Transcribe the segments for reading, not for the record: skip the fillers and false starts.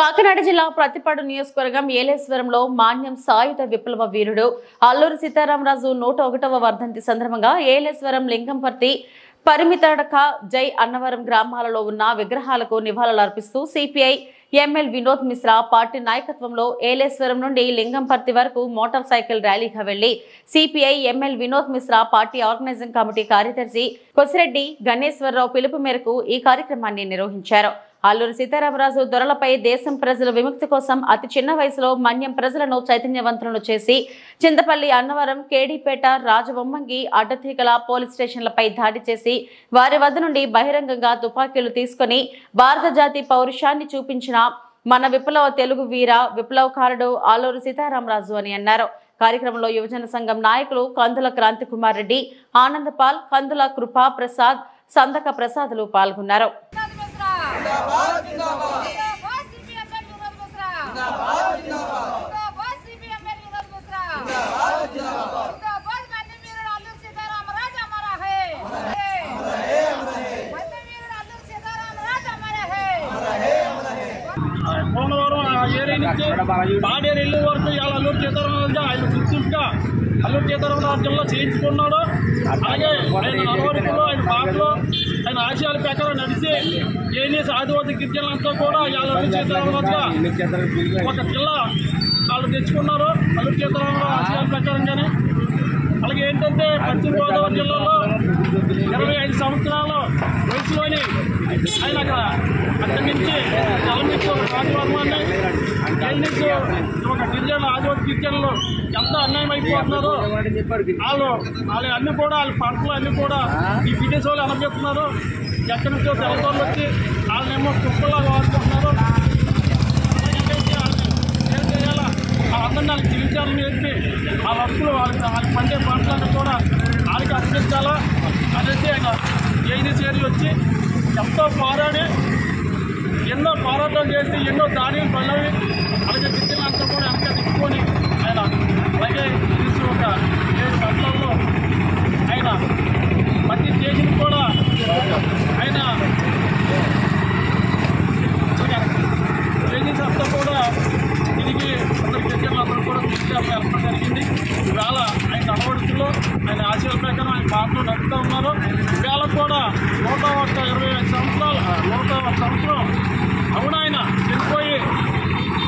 కాకినాడ జిల్లా ప్రతిపాడు నియోజకవర్గం ఏలేశ్వరంలో మాన్యం సాయుధ విప్లవ వీరుడు అల్లూరి సీతారామరాజు 101వ వర్ధంతి సందర్భంగా ఏలేశ్వరం లింగంపర్తి పరిమితడక జై అన్నవరం గ్రామాలలో ఉన్న విగ్రహాలకు నివాళులు అర్పిస్తూ CPI ML Vinod Mishra party నాయకత్వంలో ఏలేశ్వరం నుండి లింగంపర్తి వరకు మోటార్ సైకిల్ ర్యాలీగా వెళ్లి CPI ML Vinod Mishra party organizing committee కార్యదర్శి కొసిరెడ్డి గణేశ్వరరావు పిలుపు మేరకు ఈ కార్యక్రమాన్ని నిర్వహించారు. అల్లూరి సీతారామరాజు దొరలపై దేశం ప్రజల విముక్తి కోసం అతి చిన్న వయసులో మన్యం ప్రజలను చైతన్యవంతులను చేసి చింతపల్లి, అన్నవరం, కేడీపేట, రాజవొమ్మంగి, అడ్డతీగల పోలీస్ స్టేషన్లపై దాడి చేసి వారి వద్ద నుండి బహిరంగంగా తుపాకీలు తీసుకుని భారత జాతి పౌరుషాన్ని చూపించిన మన విప్లవ తెలుగు వీర విప్లవకారుడు అల్లూరి సీతారామరాజు అని అన్నారు. కార్యక్రమంలో యువజన సంఘం నాయకులు కందుల క్రాంతి కుమార్ రెడ్డి, ఆనందపాల్, కందుల కృపా ప్రసాద్, సందక ప్రసాదులు పాల్గొన్నారు. పాడేరు ఇల్లు వరకు ఇలా అల్లూరి సీతారామరాజు ఆయన గుర్తింపుగా అల్లూరి సీతారామరాజు జిల్లా చేయించుకున్నాడు. అలాగే ఆయన నలవరిలో ఆయన పాటలో ఆయన ఆశయాల ప్రకారం నడిచి ఏఎన్ఎస్ ఆదివాసీ గిరిజనులంతా కూడా అల్లూరి సీతారామరాజుగా ఒక జిల్లా వాళ్ళు తెచ్చుకున్నారు. అల్లూరి సీతారామరాజు ఆశయాల ప్రకారంగానే. అలాగే ఏంటంటే పశ్చిమ గోదావరి జిల్లాలో 25 సంవత్సరాల వయసులోని ఆయన అక్కడి నుంచి తలమించి రాజవర్మాన్ని గెలిచి ఒక గిరిజనులు ఆదివాసీ గిరిజనులు ఎంత అన్యాయం అయిపోతున్నారు. వాళ్ళు అన్ని కూడా వాళ్ళ పంటలు అన్ని కూడా ఈ విదేశీ వాళ్ళు అనుభవిస్తున్నారు. ఎక్కడి నుంచో తెల్లతోళ్ళు వచ్చి వాళ్ళనేమో కుక్కలా వాడుకుంటున్నారు. వాళ్ళందరినీ వాళ్ళకి జీవితాలను నేర్పి ఆ హక్కులు వాళ్ళకి పండే పంటలను కూడా వాళ్ళకి అందించాలా అనేసి ఆయన ఏది చేరి వచ్చి ఎంతో పోరాడి ఎన్నో పోరాటం చేసి ఎన్నో దాడులు పల్లవి అలాగే గిరిజనులంతా కూడా వెనక తిప్పుకొని ఆయన అలాగే తీసి ఒక 7 గంటలలో ఆయన ప్రతి స్టేషన్ కూడా ఆయన స్టేషన్స్ అంతా కూడా తిరిగి అందరి గిరిజనులందరూ కూడా వెళ్ళడం జరిగింది. ఇవాళ ఆయన నడవడిలో ఆయన ఆశయాల ప్రకారం ఆయన పాటలు నడుపుతూ ఉన్నారు. ఇవాళ కూడా 125 సంవత్సరాలు 101 సంవత్సరం అవును ఆయన చనిపోయి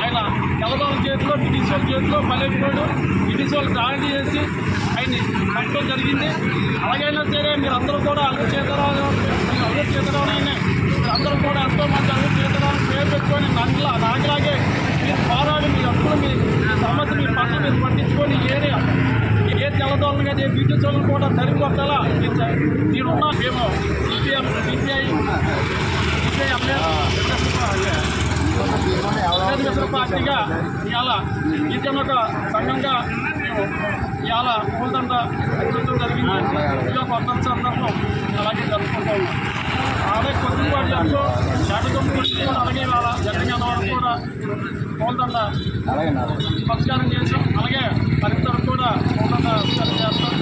ఆయన తెల్లదోళ్ళ చేతిలో బ్రిటిష్ వాళ్ళ చేతిలో బలైపోయాడు. బ్రిటిష్ వాళ్ళు దాడి చేసి ఆయన్ని కట్టడం జరిగింది. అలాగైనా సరే మీరందరూ కూడా అల్లూరి సీతారామరాజు మీరందరూ కూడా ఎంతోమంది అల్లూరి సీతారామరాజు పేరు పెట్టుకొని నాకులాగే మీరు పోరాడి మీ హక్కులు మీ సమస్య మీ పనులు మీరు పట్టించుకొని ఏ తెల్లదోళ్ళగా ఏ బ్రిటిష్ వాళ్ళని కూడా తరిమి కొట్టాలా మీరున్నా మేము సిపిఐ పార్టీగా ఇవాళ గిరిజన ఒక సంఘంగా మేము ఇవాళ పూలదండ అభివృద్ధి జరిగింది. ఇలా కొత్త సందర్భం అలాగే జరుపుకుంటూ ఉన్నాం. అలాగే కొద్దిపాటు జరుపు శాటదొమ్మిది అలాగే ఇవాళ జగన్ కూడా పూలదండ పరిష్కారం చేసాం. అలాగే పరిస్థితులు కూడా పూలదండ చేస్తాం.